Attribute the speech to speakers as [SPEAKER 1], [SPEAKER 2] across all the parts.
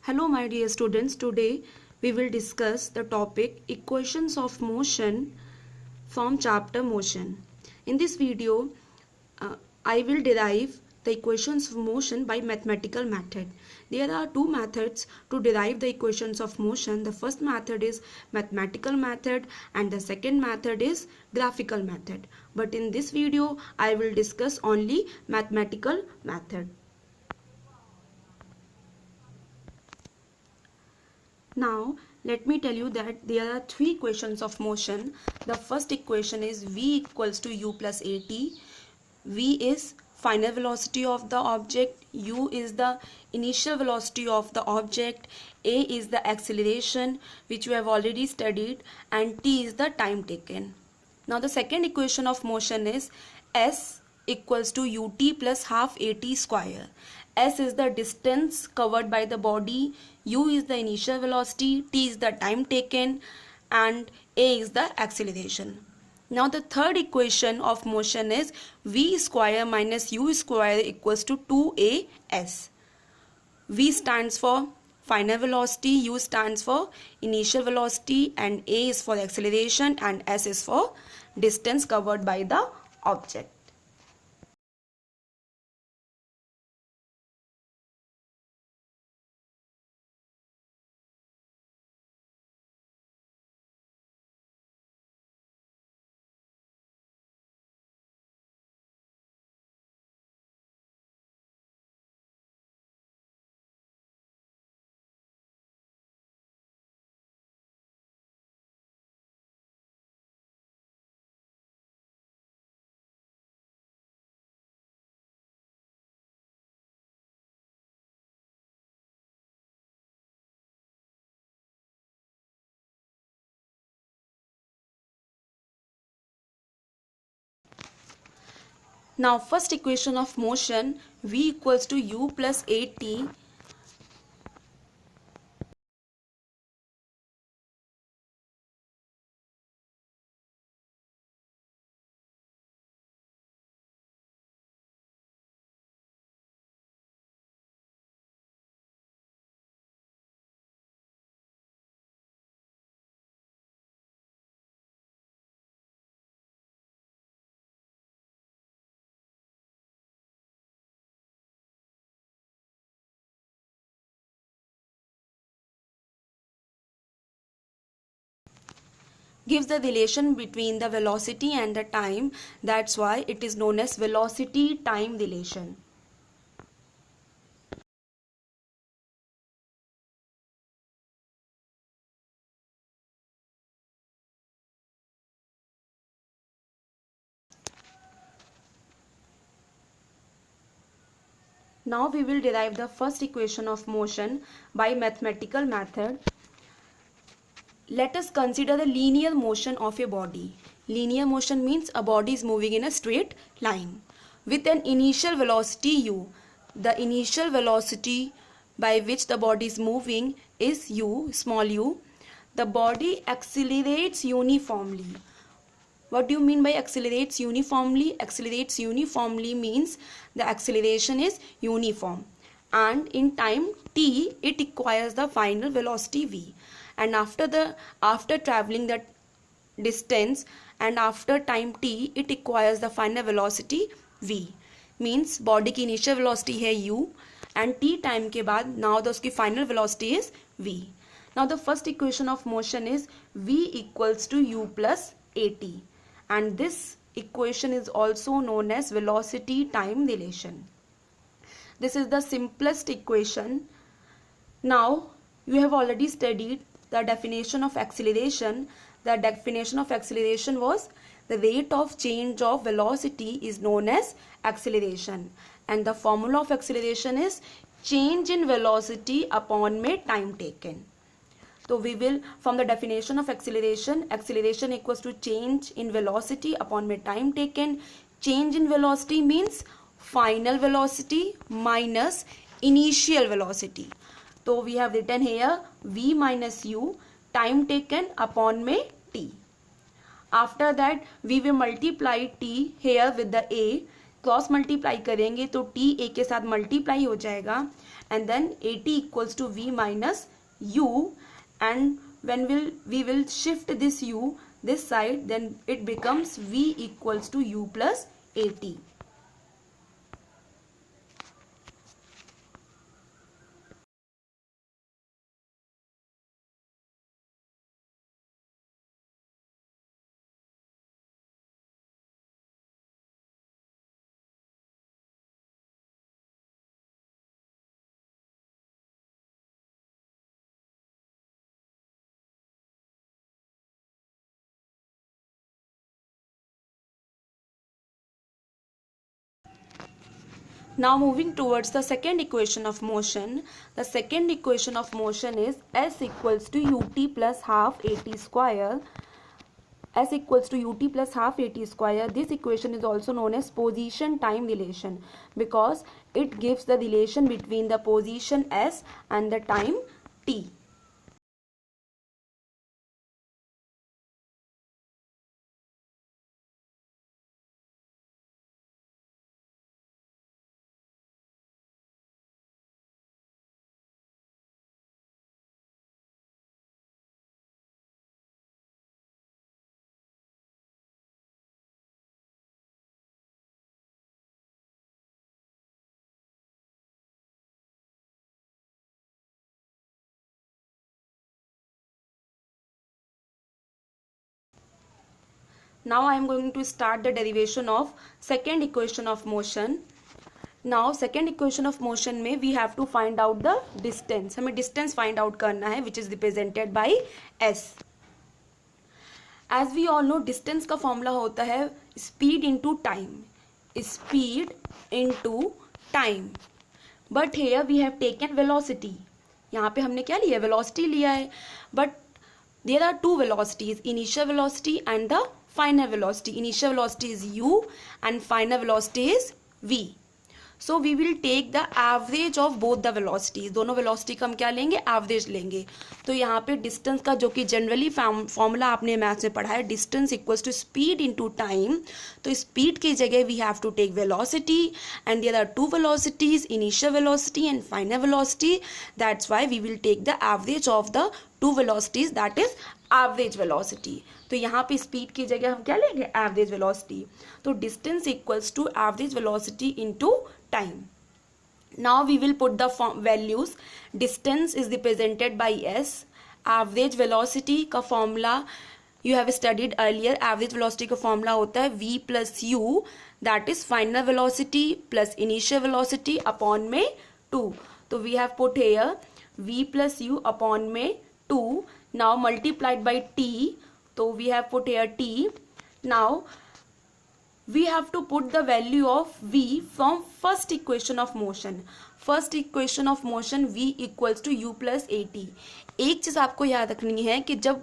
[SPEAKER 1] Hello my dear students, today we will discuss the topic equations of motion from chapter motion. In this video, I will derive the equations of motion by mathematical method. There are two methods to derive the equations of motion. The first method is mathematical method and the second method is graphical method. But in this video, I will discuss only mathematical method. Now let me tell you that there are three equations of motion. The first equation is v equals to u plus at. V is final velocity of the object, u is the initial velocity of the object, a is the acceleration which we have already studied, and t is the time taken. Now the second equation of motion is s equals to ut plus half at square. S is the distance covered by the body, u is the initial velocity, t is the time taken, and a is the acceleration. Now the third equation of motion is v square minus u square equals to 2as. V stands for final velocity, u stands for initial velocity, and a is for acceleration, and s is for distance covered by the object. Now first equation of motion, v equals to u plus at. Gives the relation between the velocity and the time. That's why it is known as velocity time relation. Now we will derive the first equation of motion by mathematical method. Let us consider the linear motion of a body. Linear motion means a body is moving in a straight line with an initial velocity u. The initial velocity by which the body is moving is u, small u. The body accelerates uniformly. What do you mean by accelerates uniformly? Accelerates uniformly means the acceleration is uniform, and in time t it acquires the final velocity v, and after traveling that distance and after time t it acquires the final velocity v. Means body की initial velocity है u and t time के बाद now the उसकी final velocity is v. Now the first equation of motion is v equals to u plus at, and this equation is also known as velocity time relation. This is the simplest equation. Now you have already studied the definition of acceleration. The definition of acceleration was the rate of change of velocity is known as acceleration, and the formula of acceleration is change in velocity upon में time taken. So we will, from the definition of acceleration, acceleration equals to change in velocity upon में time taken. Change in velocity means final velocity minus initial velocity. So we have written here v minus u time taken upon में t. After that we will multiply t here with the a. Cross multiply करेंगे तो t a के साथ multiply हो जाएगा and then a t equals to v minus u and when we will shift this u this side, then it becomes v equals to u plus at. Now moving towards the second equation of motion. The second equation of motion is s equals to ut plus half at square. S equals to ut plus half at square. This equation is also known as position time relation because it gives the relation between the position s and the time t. Now I am going to start the derivation of second equation of motion. Now second equation of motion में we have to find out the distance. हमें distance find out करना है which is represented by s. As we all know, distance का formula होता है speed into time. Speed into time. But here we have taken velocity. यहाँ पे हमने क्या लिया? Velocity लिया है. But there are two velocities, initial velocity and the final velocity. Initial velocity is u and final velocity is v. So we will take the average of both the velocities. दोनों velocity का हम क्या लेंगे? Average लेंगे. तो यहाँ पे distance का जो कि generally formula आपने मैथ्स में पढ़ा है, distance equals to speed into time. तो speed की जगह we have to take velocity and there are two velocities, initial velocity and final velocity. That's why we will take the average of the two velocities, that is average velocity. तो यहाँ पे speed की जगह हम क्या लेंगे? Average velocity. तो distance equals to average velocity into time. Now we will put the values. Distance is represented by s. Average velocity का formula you have studied earlier. Average velocity का formula होता है v plus u, that is final velocity plus initial velocity upon में 2. तो we have put here v plus u upon में 2. Now multiplied by t. So we have put here t. Now we have to put the value of v from first equation of motion. First equation of motion v equals to u plus at. एक चीज़ आपको याद रखनी है कि जब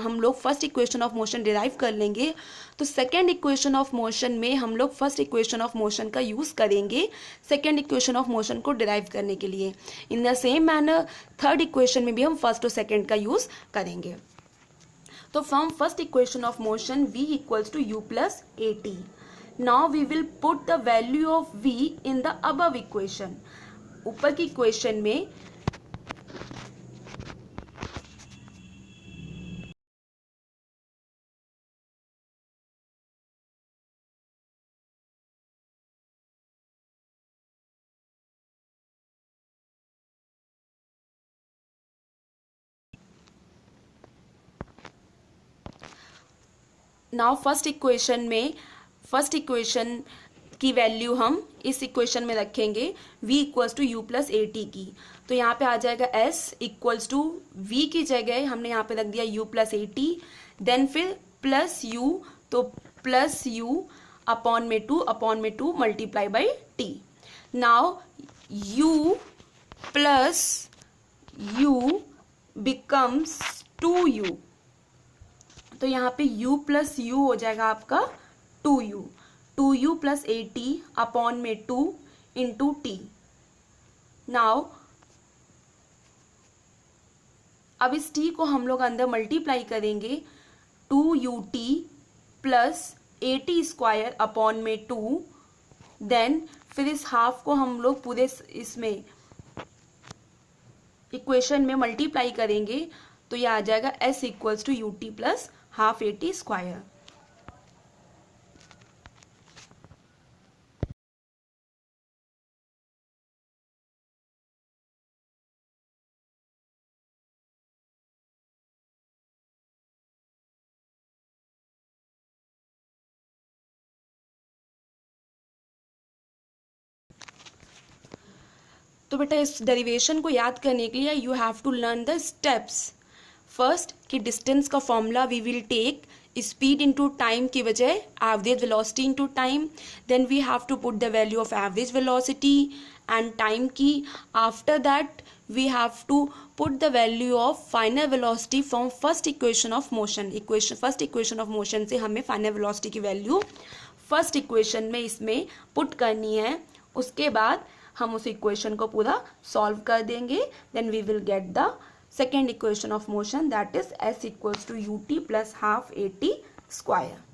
[SPEAKER 1] हम लोग first equation of motion derive कर लेंगे तो सेकेंड इक्वेशन ऑफ मोशन में हम लोग फर्स्ट इक्वेशन ऑफ मोशन का यूज़ करेंगे सेकेंड इक्वेशन ऑफ मोशन को डिराइव करने के लिए. In the same manner third equation में भी हम फर्स्ट और सेकेंड का यूज़ करेंगे. तो from first equation of motion v equals to u plus at. Now we will put the value of v in the above equation. ऊपर की equation में नाउ फर्स्ट इक्वेशन की वैल्यू हम इस इक्वेशन में रखेंगे v equals to u plus a t की. तो यहाँ पे आ जाएगा s इक्वल्स टू v की जगह हमने यहाँ पे रख दिया u plus a t. Then फिर प्लस u, तो प्लस u अपॉन में 2 multiply by t. Now u plus u becomes 2u. तो यहाँ पे u प्लस u हो जाएगा आपका 2u. 2u plus a T upon में 2 इंटू टी. नाउ अब इस t को हम लोग अंदर मल्टीप्लाई करेंगे 2ut plus a t square upon में 2 देन फिर इस हाफ को हम लोग पूरे इसमें इक्वेशन में मल्टीप्लाई करेंगे तो ये आ जाएगा s equals to u t plus half a t square. तो बेटा इस डेरिवेशन को याद करने के लिए you have to learn the steps. First कि डिस्टेंस का formula we will take speed into time की बजाय average velocity into time. Then we have to put the value of average velocity and time की। After that we have to put the value of final velocity from first equation of motion. First equation of motion से हमें final velocity की value first equation में इसमें put करनी है। उसके बाद हम उस इक्वेशन को पूरा सॉल्व कर देंगे। Then we will get the second equation of motion that is s equals to u t plus half a t square.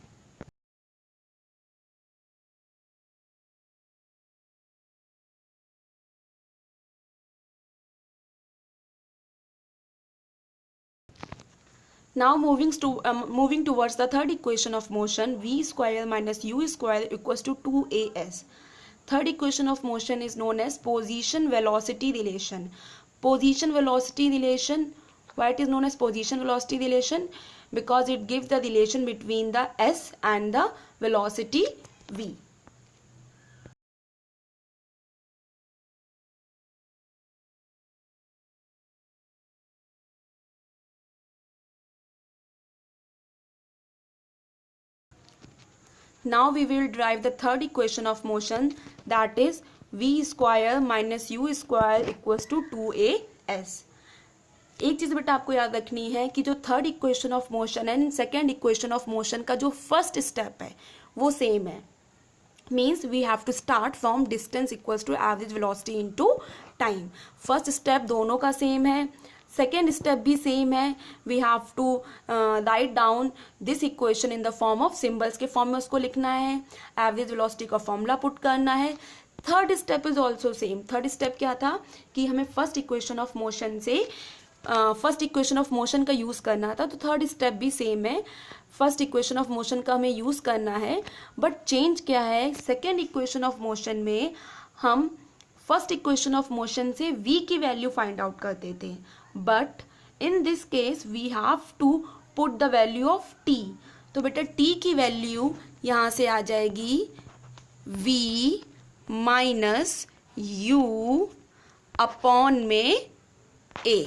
[SPEAKER 1] Now moving towards the third equation of motion, v square minus u square equals to 2as. Third equation of motion is known as position velocity relation. Position velocity relation, why it is known as position velocity relation? Because it gives the relation between the s and the velocity v. Now we will derive the third equation of motion, that is v square minus u square equals to 2as. एक चीज बेटा आपको याद रखनी है कि जो third equation of motion and second equation of motion का जो फर्स्ट स्टेप है वो सेम है। Means we have to start from distance equals to average velocity into time. First step दोनों का सेम है, सेकेंड स्टेप भी सेम है। We have to write down this equation in the form of symbols के form में उसको लिखना है, एवरेज वेलोसिटी का फॉर्मूला पुट करना है। Third step is also same. Third step क्या था कि हमें फर्स्ट इक्वेशन ऑफ मोशन से फर्स्ट इक्वेशन ऑफ मोशन का यूज करना था, तो थर्ड स्टेप भी सेम है। फर्स्ट इक्वेशन ऑफ मोशन का हमें यूज करना है, बट चेंज क्या है, सेकेंड इक्वेशन ऑफ मोशन में हम फर्स्ट इक्वेशन ऑफ मोशन से v की वैल्यू फाइंड आउट करते थे, but in this case we have to put the value of t। तो बेटा t की वैल्यू यहां से आ जाएगी v माइनस u अपॉन में a।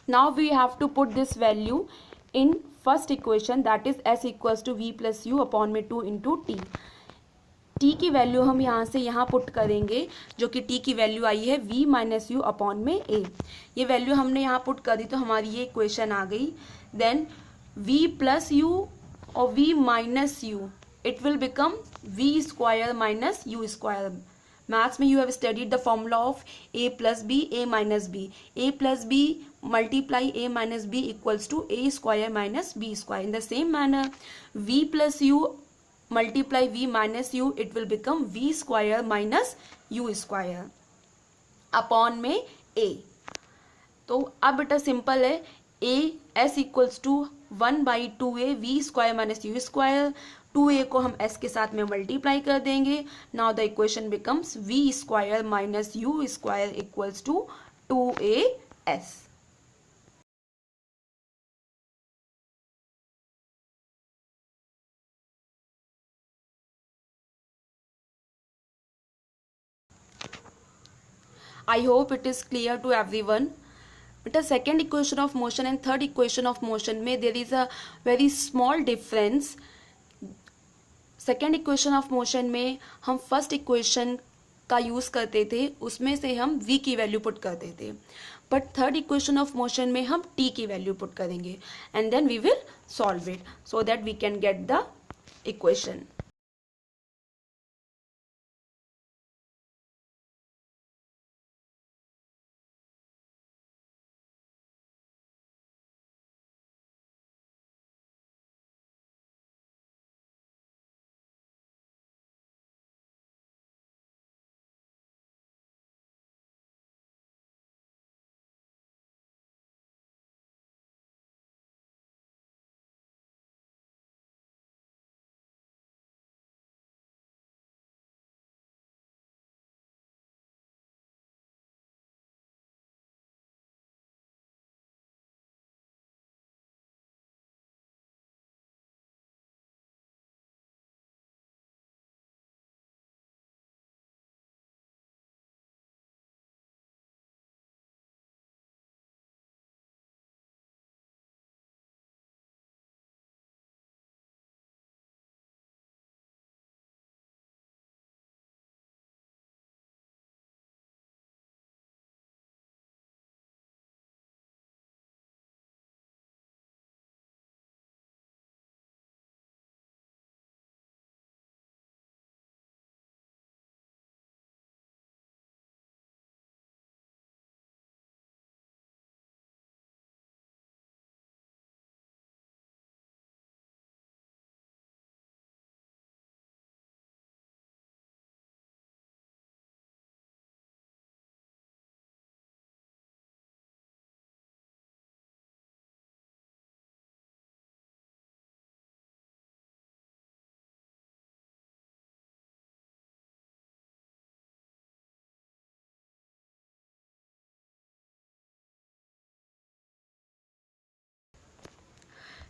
[SPEAKER 1] Now we have to put this value in first equation, that is s equals to v plus u upon में 2 into t। t की value हम यहाँ से यहाँ पुट करेंगे, जो कि t की वैल्यू आई है v माइनस यू अपॉन में a। ये वैल्यू हमने यहाँ पुट कर दी तो हमारी ये इक्वेशन आ गई। देन v प्लस यू और v minus u, it will become v square minus u square. Maths में you have studied the formula of a plus b a minus b. a plus b multiply a minus b equals to a square minus b square. In the same manner, v plus u multiply v minus u, it will become v square minus u square upon में a। तो अब बेटा simple है, a s equals to 1 by 2a v square minus u square। 2a को हम s के साथ में मल्टीप्लाई कर देंगे। Now the equation becomes v square minus u square equals to 2as। I hope it is clear to everyone. But the second equation of motion and third equation of motion में there is a very small difference. Second equation of motion में हम first equation का use करते थे, उसमें से हम v की वैल्यू पुट करते थे, but third equation of motion में हम टी की वैल्यू पुट करेंगे and then we will solve it so that we can get the equation.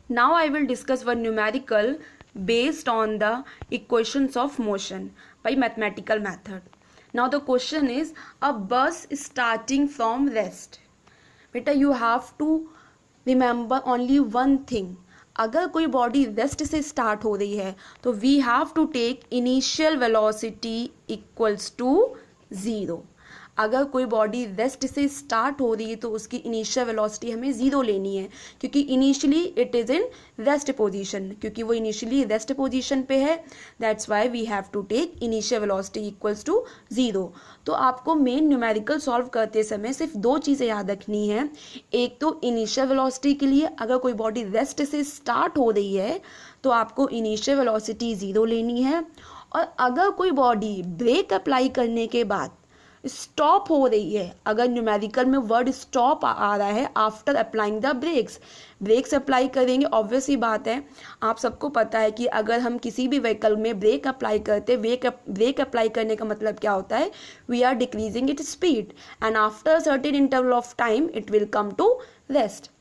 [SPEAKER 1] Now I will discuss one numerical based on the equations of motion by mathematical method. Now the question is a bus starting from rest. बेटा you have to remember only one thing. अगर कोई body rest से start हो रही है तो we have to take initial velocity equals to 0. अगर कोई बॉडी रेस्ट से स्टार्ट हो रही है तो उसकी इनिशियल वेलोसिटी हमें 0 लेनी है क्योंकि initially it is in rest position, क्योंकि वो इनिशियली रेस्ट पोजीशन पे है. That's why we have to take initial velocity equals to 0. तो आपको मेन न्यूमेरिकल सॉल्व करते समय सिर्फ 2 चीज़ें याद रखनी है. एक तो इनिशियल वेलोसिटी के लिए अगर कोई बॉडी रेस्ट से स्टार्ट हो रही है तो आपको इनिशियल वेलोसिटी 0 लेनी है, और अगर कोई बॉडी ब्रेक अप्लाई करने के बाद स्टॉप हो रही है, अगर न्यूमेरिकल में वर्ड स्टॉप आ रहा है after applying the brakes apply करेंगे. ऑब्वियस ही बात है, आप सबको पता है कि अगर हम किसी भी व्हीकल में ब्रेक अप्लाई करते, ब्रेक अप्लाई करने का मतलब क्या होता है, we are decreasing it speed and after certain interval of time it will come to rest.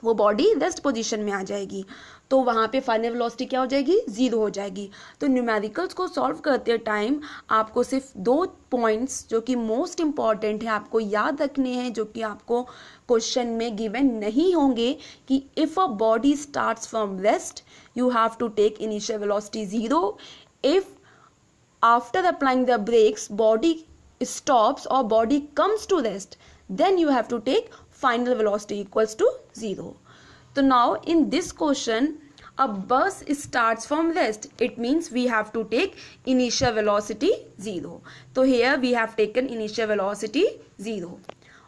[SPEAKER 1] वो बॉडी रेस्ट पोजीशन में आ जाएगी तो वहाँ पे फाइनल वेलोसिटी क्या हो जाएगी, 0 हो जाएगी. तो न्यूमेरिकल्स को सॉल्व करते टाइम आपको सिर्फ 2 पॉइंट्स जो कि मोस्ट इंपॉर्टेंट है आपको याद रखने हैं, जो कि आपको क्वेश्चन में गिवन नहीं होंगे, कि if a body starts from rest you have to take initial velocity 0. If after applying the brakes body stops or body comes to rest, then you have to take final velocity equals to 0. So now in this question a bus starts from rest, it means we have to take initial velocity 0. So here we have taken initial velocity 0.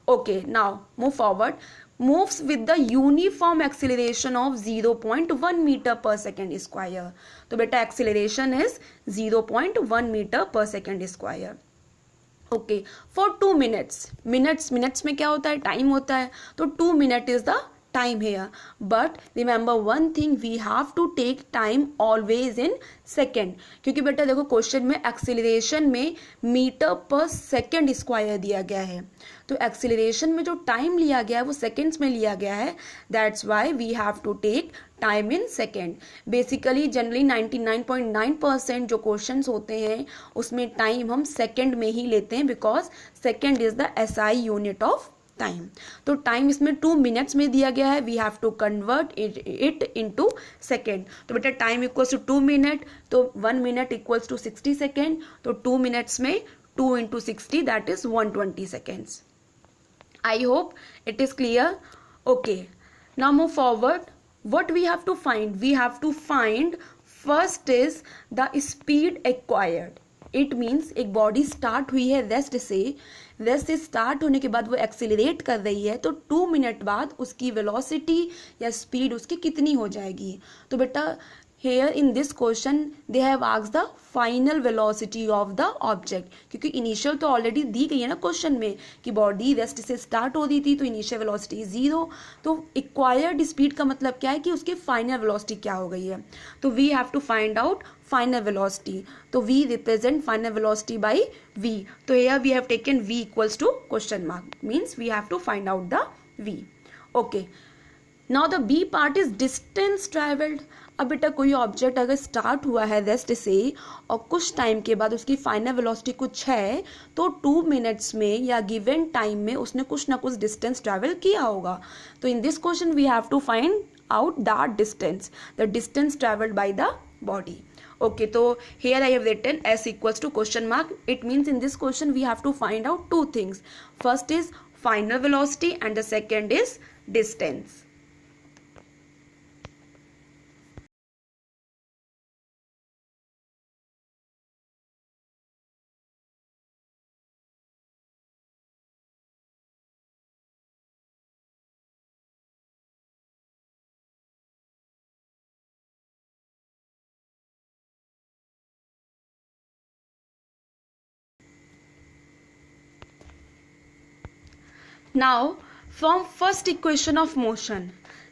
[SPEAKER 1] Okay, now move forward. Moves with the uniform acceleration of 0.1 meter per second square. तो बेटा acceleration is 0.1 meter per second square. Okay for 2 minutes में क्या होता है, time होता है, तो 2 minute is the time here. But remember one thing, we have to take time always in second, क्योंकि बेटा देखो क्वेश्चन में एक्सीलरेशन में मीटर पर सेकेंड स्क्वायर दिया गया है, तो एक्सीलरेशन में जो टाइम लिया गया है वो सेकेंड्स में लिया गया है. That's why we have to take time in second. Basically generally 99.9% जो क्वेश्चंस होते हैं उसमें टाइम हम सेकेंड में ही लेते हैं, because second is the SI unit of time. तो टाइम इसमें 2 मिनट्स में दिया गया है, we have to convert it into second. तो बेटा टाइम इक्वल्स टू 2 मिनट, तो 1 मिनट इक्वल्स टू 60 सेकेंड, तो 2 मिनट्स में 2 into 60 that is 120 seconds. I hope it is clear. Okay, now move forward. What we have to find? We have to find first is the speed acquired. It means एक body start हुई है rest से start होने के बाद वो accelerate कर रही है, तो 2 मिनट बाद उसकी वेलोसिटी या स्पीड उसकी कितनी हो जाएगी. तो बेटा here in this question they have asked the final velocity of the object, क्योंकि इनिशियल तो ऑलरेडी दी गई है ना क्वेश्चन में कि बॉडी रेस्ट से स्टार्ट हो रही थी तो इनिशियल वेलोसिटी 0. तो एक्वायर्ड स्पीड का मतलब क्या है कि उसकी फाइनल वेलोसिटी क्या हो गई है. तो we have to find out final velocity. तो we represent final velocity by v. तो here we have taken v equals to question mark, means we have to find out the v. okay, now the b part is distance traveled. अब बेटा कोई object अगर start हुआ है rest से और कुछ टाइम के बाद उसकी फाइनल वेलोसिटी कुछ है, तो 2 मिनट्स में या गिवन टाइम में उसने कुछ ना कुछ डिस्टेंस ट्रैवल किया होगा. तो in this question we have to find out that distance, the distance travelled by the body. Okay, so here I have written s equals to question mark. It means in this question we have to find out two things. First is final velocity and the second is distance. Now from first equation of motion,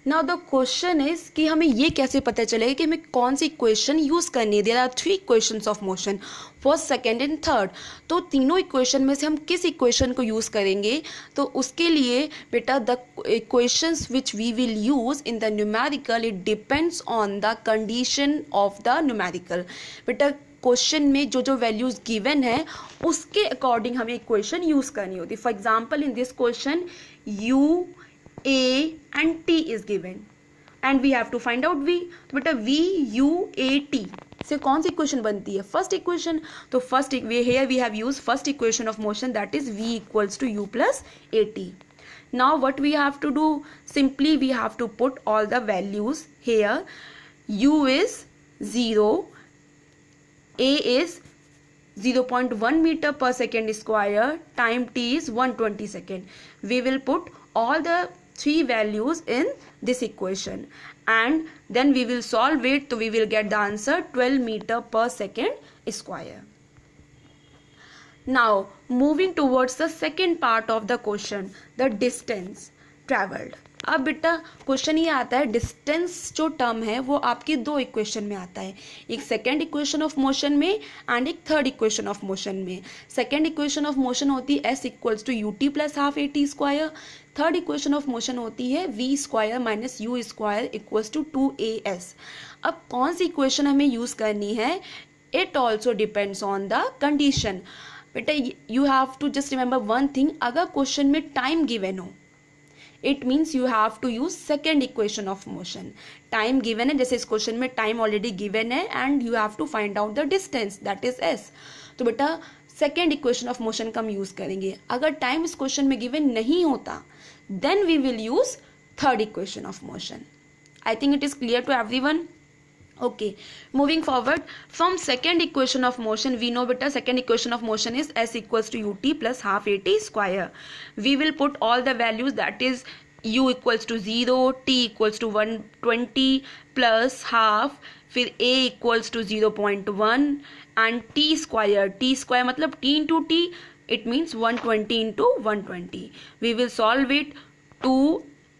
[SPEAKER 1] now the question is कि हमें ये कैसे पता चलेगा कि हमें कौन सी इक्वेशन यूज करनी है. There are 3 equations of motion, first second and third. तो तीनों इक्वेशन में से हम किस इक्वेशन को यूज करेंगे. तो उसके लिए बेटा the equations which we will use in the numerical it depends on the condition of the numerical. बेटा क्वेश्चन में जो जो वैल्यूज गिवन है उसके अकॉर्डिंग हमें इक्वेशन यूज करनी होती है. For example in this question u, a and t is given and we have to find out v. तो बेटा v, u, a, t से कौन सी इक्वेशन बनती है. First equation. तो first here we have used first equation of motion, that is v equals to u plus at. Now what we have to do, simply we have to put all the values here. u is 0, a is 0.1 meter per second square, time t is 120 second. We will put all the 3 values in this equation and then we will solve it. So we will get the answer 12 meter per second square. Now moving towards the second part of the question, the distance traveled. अब बेटा question ये आता है, distance जो term है वो आपकी 2 equation में आता है, एक सेकेंड इक्वेशन ऑफ मोशन में एंड एक थर्ड इक्वेशन ऑफ मोशन में. सेकेंड इक्वेशन ऑफ मोशन होती है s equals to u t plus half a t square. Third equation of motion होती है v square minus u square equals to 2as. अब कौन सी equation हमें use करनी है, it also depends on the condition. बेटा you have to just remember one thing, अगर क्वेश्चन में टाइम गिवन हो it means you have to use second equation of motion. Time given है, जैसे इस क्वेश्चन में टाइम ऑलरेडी गिवन है and you have to find out the distance, that is s. तो बेटा सेकेंड इक्वेशन ऑफ मोशन का हम use करेंगे. अगर टाइम इस क्वेश्चन में गिवन नहीं होता then we will use third equation of motion. I think it is clear to everyone. Okay, moving forward from second equation of motion, we know beta second equation of motion is s equals to ut plus half at square. We will put all the values, that is u equals to 0, t equals to 120 plus half, फिर a equals to 0.1 and t square मतलब t into t, it means 120 into 120. We will solve it. 2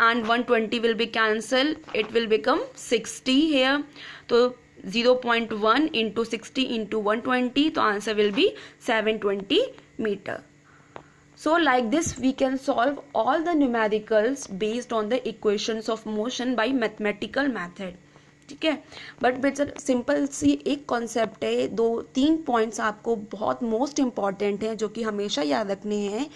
[SPEAKER 1] and 120 will be cancelled, it will become 60 here. तो 0.1 into 60 into 120, तो answer will be 720 meter. So like this we can solve all the numericals based on the equations of motion by mathematical method. ठीक है, but बेटा simple सी एक concept है, 2-3 points आपको बहुत most important हैं जो कि हमेशा याद रखने हैं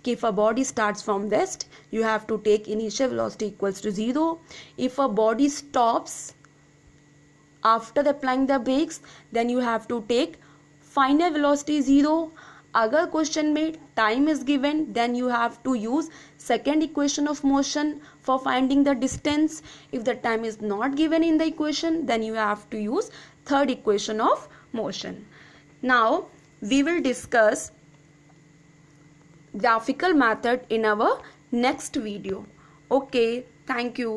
[SPEAKER 1] कि if a body starts from rest you have to take initial velocity equals to 0. If a body stops after applying the brakes then you have to take final velocity 0 अगर question में time is given then you have to use second equation of motion for finding the distance. If the time is not given in the equation, then you have to use third equation of motion. Now we will discuss graphical method in our next video. Okay, thank you.